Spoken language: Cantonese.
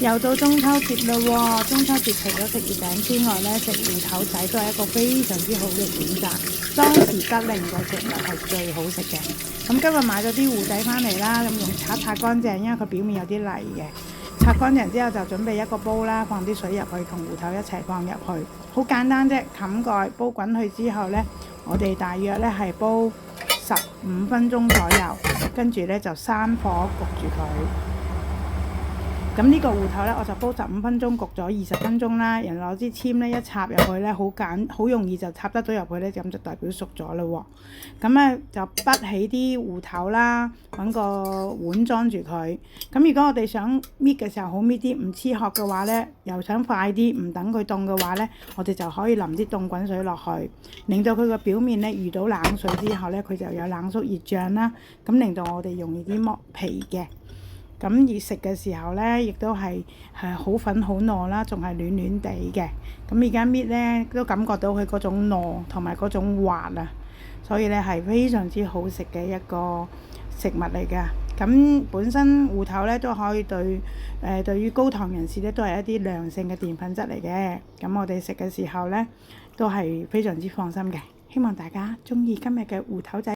又到中秋節啦喎！中秋節除咗食月餅之外呢，食芋頭仔都係一個非常之好嘅選擇。當時得令嘅食物係最好食嘅。咁今日買咗啲芋仔翻嚟啦，咁用擦乾淨，因為佢表面有啲泥嘅。擦乾淨之後就準備一個煲啦，放啲水入去，同芋頭一齊放入去，好簡單啫。冚蓋煲滾去之後呢，我哋大約呢係煲15分鐘左右，跟住呢就閂火焗住佢。咁呢個芋頭呢，我就煲15分鐘，焗咗20分鐘啦。然後攞支籤呢一插入去呢，好容易就插得到入去呢，咁就代表熟咗啦喎。咁呢就滗起啲芋頭啦，揾個碗裝住佢。咁如果我哋想搣嘅時候好搣啲，唔黐殼嘅話呢，又想快啲，唔等佢凍嘅話呢，我哋就可以淋啲凍滾水落去，令到佢個表面呢遇到冷水之後呢，佢就有冷縮熱脹啦，咁令到我哋容易啲剝皮嘅。咁而食嘅時候呢，亦都係好粉好糯啦，仲係暖暖地嘅。咁而家搣呢，都感覺到佢嗰種糯同埋嗰種滑啊，所以呢係非常之好食嘅一個食物嚟㗎。咁本身芋頭呢都可以對於高糖人士呢都係一啲良性嘅澱粉質嚟嘅。咁我哋食嘅時候呢，都係非常之放心嘅。希望大家鍾意今日嘅芋頭仔。